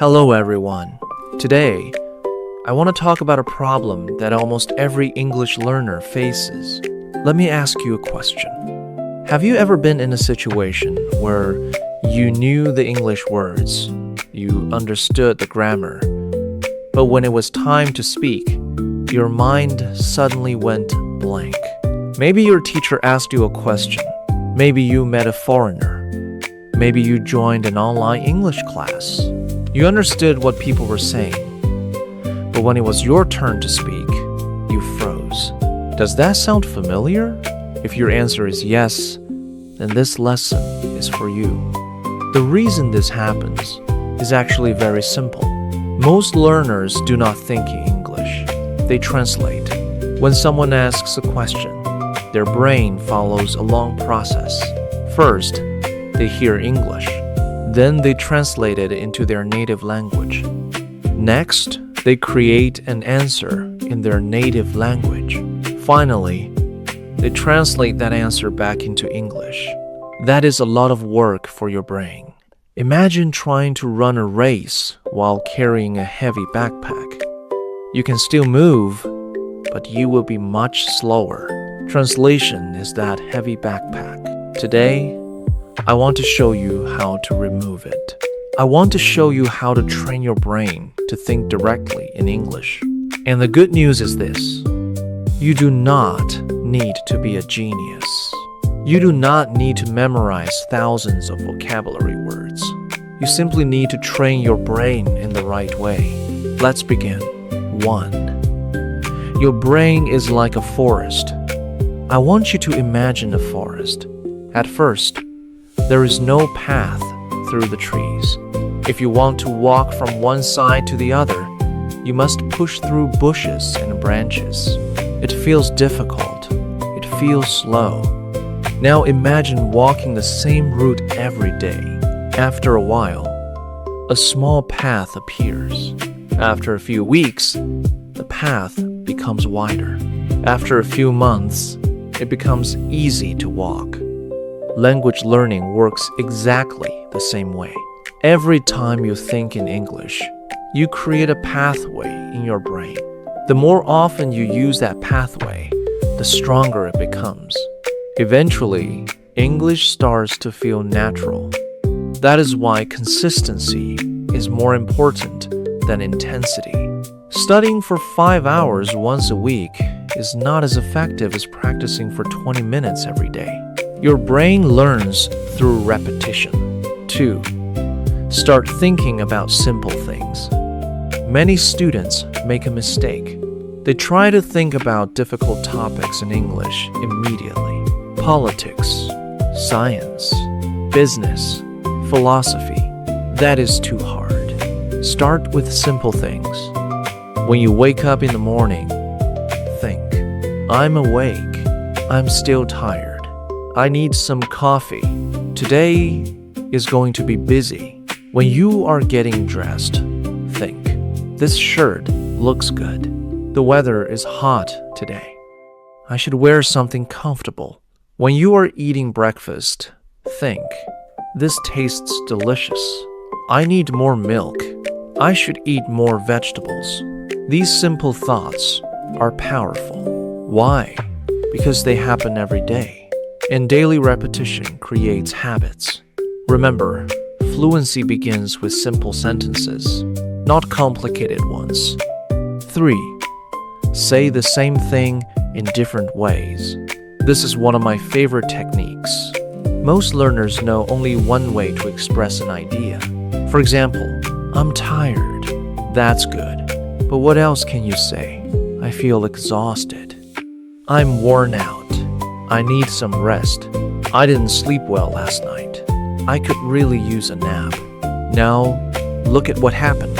Hello everyone. Today, I want to talk about a problem that almost every English learner faces. Let me ask you a question. Have you ever been in a situation where you knew the English words, you understood the grammar, but when it was time to speak, your mind suddenly went blank? Maybe your teacher asked you a question. Maybe you met a foreigner. Maybe you joined an online English class. You understood what people were saying, but when it was your turn to speak, you froze. Does that sound familiar? If your answer is yes, then this lesson is for you. The reason this happens is actually very simple. Most learners do not think in English. They translate. When someone asks a question, their brain follows a long process. First, they hear English. Then they translate it into their native language. Next, they create an answer in their native language. Finally, they translate that answer back into English. That is a lot of work for your brain. Imagine trying to run a race while carrying a heavy backpack. You can still move, but you will be much slower. Translation is that heavy backpack. Today, I want to show you how to remove it. I want to show you how to train your brain to think directly in English. And the good news is this: you do not need to be a genius. You do not need to memorize thousands of vocabulary words. You simply need to train your brain in the right way. Let's begin. 1. Your brain is like a forest. I want you to imagine a forest. At first, there is no path through the trees. If you want to walk from one side to the other, you must push through bushes and branches. It feels difficult. It feels slow. Now imagine walking the same route every day. After a while, a small path appears. After a few weeks, the path becomes wider. After a few months, it becomes easy to walk. Language learning works exactly the same way. Every time you think in English, you create a pathway in your brain. The more often you use that pathway, the stronger it becomes. Eventually, English starts to feel natural. That is why consistency is more important than intensity. Studying for 5 hours once a week is not as effective as practicing for 20 minutes every day. Your brain learns through repetition. 2. Start thinking about simple things. Many students make a mistake. They try to think about difficult topics in English immediately. Politics, science, business, philosophy. That is too hard. Start with simple things. When you wake up in the morning, think, I'm awake. I'm still tired. I need some coffee. Today is going to be busy. When you are getting dressed, think, this shirt looks good. The weather is hot today. I should wear something comfortable. When you are eating breakfast, think, this tastes delicious. I need more milk. I should eat more vegetables. These simple thoughts are powerful. Why? Because they happen every day. And daily repetition creates habits. Remember, fluency begins with simple sentences, not complicated ones. 3. Say the same thing in different ways. This is one of my favorite techniques. Most learners know only one way to express an idea. For example, I'm tired. That's good. But what else can you say? I feel exhausted. I'm worn out. I need some rest. I didn't sleep well last night. I could really use a nap. Now, look at what happened.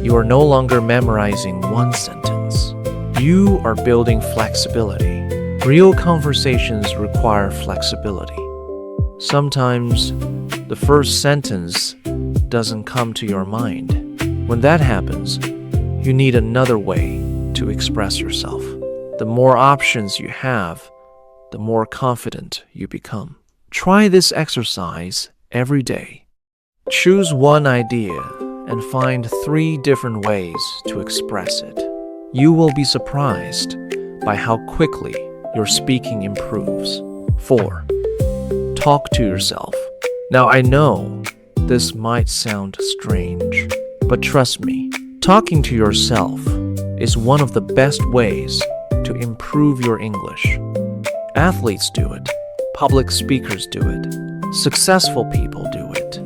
You are no longer memorizing one sentence. You are building flexibility. Real conversations require flexibility. Sometimes, the first sentence doesn't come to your mind. When that happens, you need another way to express yourself. The more options you have, the more confident you become. Try this exercise every day. Choose one idea and find 3 different ways to express it. You will be surprised by how quickly your speaking improves. 4. Talk to yourself. Now I know this might sound strange, but trust me, talking to yourself is one of the best ways to improve your English. Athletes do it, public speakers do it, successful people do it,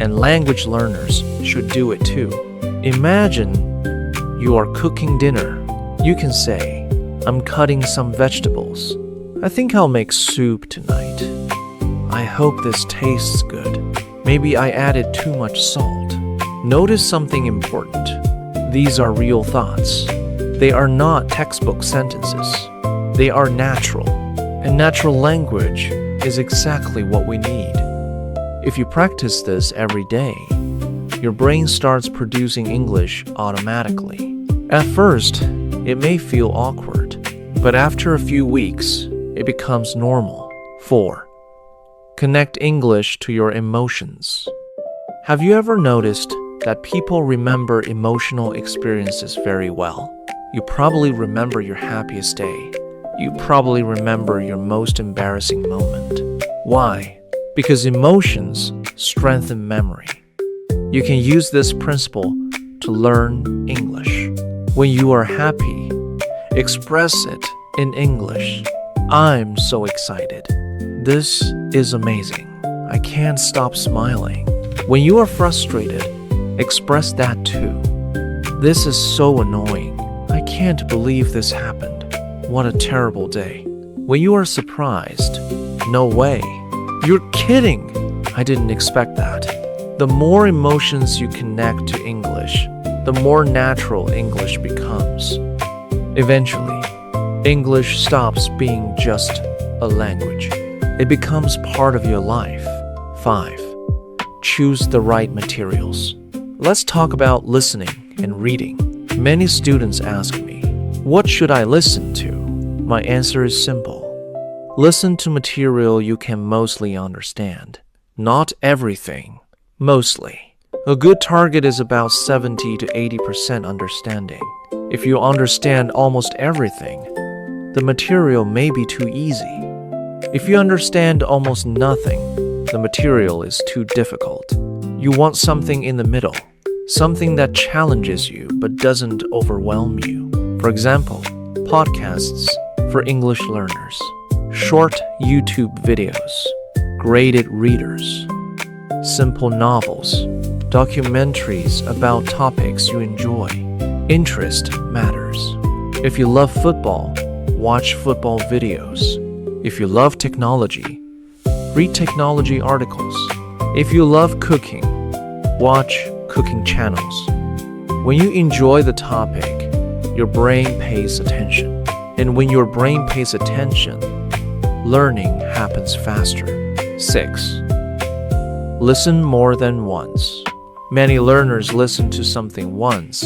and language learners should do it too. Imagine you are cooking dinner. You can say, "I'm cutting some vegetables. I think I'll make soup tonight. I hope this tastes good. Maybe I added too much salt." Notice something important. These are real thoughts. They are not textbook sentences. They are natural. And natural language is exactly what we need. If you practice this every day, your brain starts producing English automatically. At first, it may feel awkward, but after a few weeks, it becomes normal. 4. Connect English to your emotions. Have you ever noticed that people remember emotional experiences very well? You probably remember your happiest day. You probably remember your most embarrassing moment. Why? Because emotions strengthen memory. You can use this principle to learn English. When you are happy, express it in English. "I'm so excited. This is amazing. I can't stop smiling." When you are frustrated, express that too. "This is so annoying. I can't believe this happened. What a terrible day." When you are surprised, "No way. You're kidding. I didn't expect that." The more emotions you connect to English, the more natural English becomes. Eventually, English stops being just a language. It becomes part of your life. 5. Choose the right materials. Let's talk about listening and reading. Many students ask me, "What should I listen to?" My answer is simple. Listen to material you can mostly understand. Not everything, mostly. A good target is about 70 to 80% understanding. If you understand almost everything, the material may be too easy. If you understand almost nothing, the material is too difficult. You want something in the middle, something that challenges you but doesn't overwhelm you. For example, podcasts for English learners, short YouTube videos, graded readers, simple novels, documentaries about topics you enjoy. Interest matters. If you love football, watch football videos. If you love technology, read technology articles. If you love cooking, watch cooking channels. When you enjoy the topic, your brain pays attention. And when your brain pays attention, learning happens faster. 6. Listen more than once. Many learners listen to something once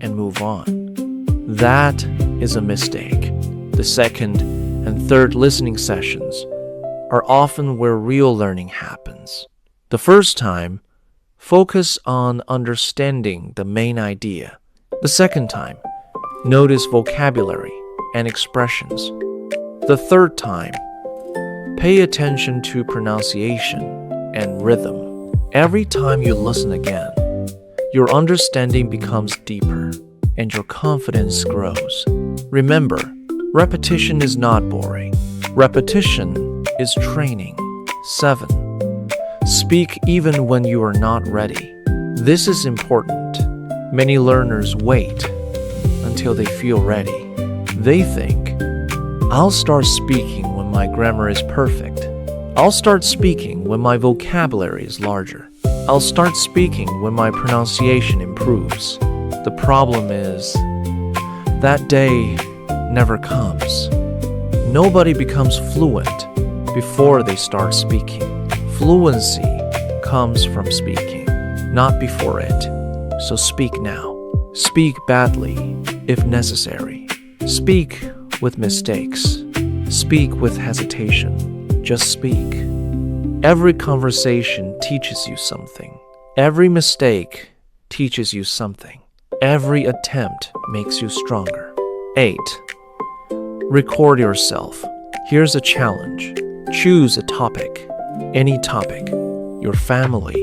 and move on. That is a mistake. The second and third listening sessions are often where real learning happens. The first time, focus on understanding the main idea. The second time, notice vocabulary and expressions. The third time, pay attention to pronunciation and rhythm. Every time you listen again, your understanding becomes deeper and your confidence grows. Remember, repetition is not boring. Repetition is training. 7. Speak even when you are not ready. This is important. Many learners wait until they feel ready. They think, "I'll start speaking when my grammar is perfect. I'll start speaking when my vocabulary is larger. I'll start speaking when my pronunciation improves." The problem is, that day never comes. Nobody becomes fluent before they start speaking. Fluency comes from speaking, not before it. So speak now. Speak badly if necessary. Speak with mistakes. Speak with hesitation. Just speak. Every conversation teaches you something. Every mistake teaches you something. Every attempt makes you stronger. 8. Record yourself. Here's a challenge. Choose a topic. Any topic. Your family,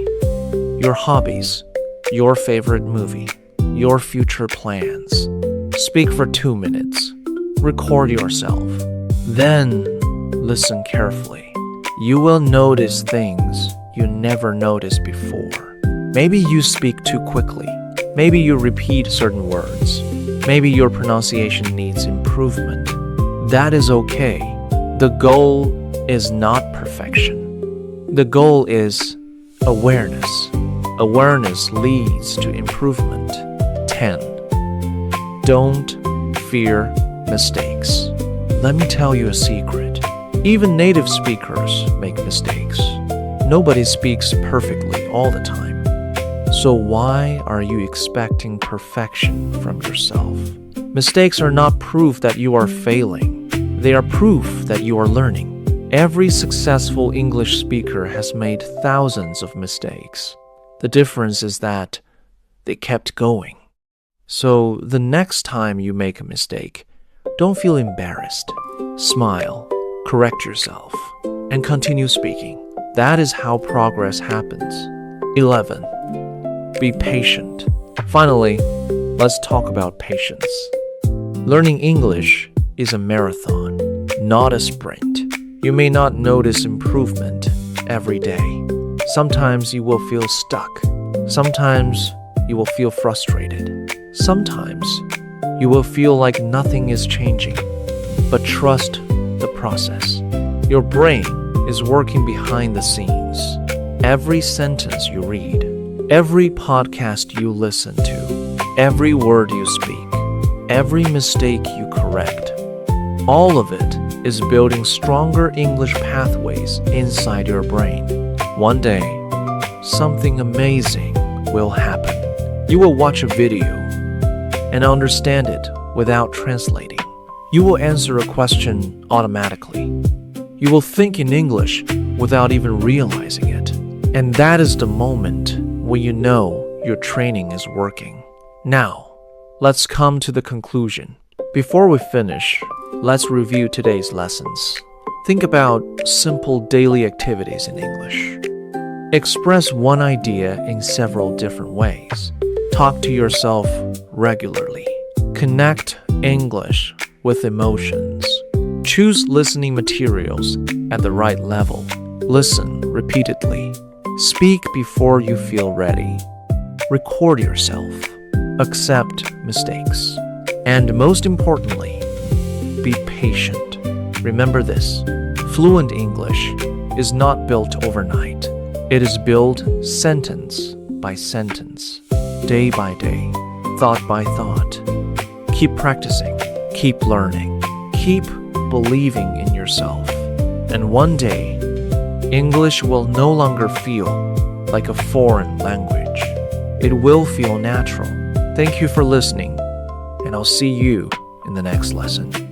your hobbies, your favorite movie, your future plans. Speak for 2 minutes. Record yourself. Then listen carefully. You will notice things you never noticed before. Maybe you speak too quickly. Maybe you repeat certain words. Maybe your pronunciation needs improvement. That is okay. The goal is not perfection. The goal is awareness. Awareness leads to improvement. 10. Don't fear mistakes. Let me tell you a secret. Even native speakers make mistakes. Nobody speaks perfectly all the time. So why are you expecting perfection from yourself? Mistakes are not proof that you are failing. They are proof that you are learning. Every successful English speaker has made thousands of mistakes. The difference is that they kept going. So the next time you make a mistake, don't feel embarrassed. Smile, correct yourself, and continue speaking. That is how progress happens. 11. Be patient. Finally, let's talk about patience. Learning English is a marathon, not a sprint. You may not notice improvement every day. Sometimes you will feel stuck. Sometimes you will feel frustrated. Sometimes you will feel like nothing is changing. But trust the process. Your brain is working behind the scenes. Every sentence you read, every podcast you listen to, every word you speak, every mistake you correct, all of it is building stronger English pathways inside your brain. One day, something amazing will happen. You will watch a video and understand it without translating. You will answer a question automatically. You will think in English without even realizing it. And that is the moment when you know your training is working. Now, let's come to the conclusion. Before we finish, let's review today's lessons. Think about simple daily activities in English. Express one idea in several different ways. Talk to yourself regularly. Connect English with emotions. Choose listening materials at the right level. Listen repeatedly. Speak before you feel ready. Record yourself. Accept mistakes. And most importantly, be patient. Remember this: fluent English is not built overnight. It is built sentence by sentence, day by day, thought by thought. Keep practicing, keep learning, keep believing in yourself. And one day, English will no longer feel like a foreign language. It will feel natural. Thank you for listening, and I'll see you in the next lesson.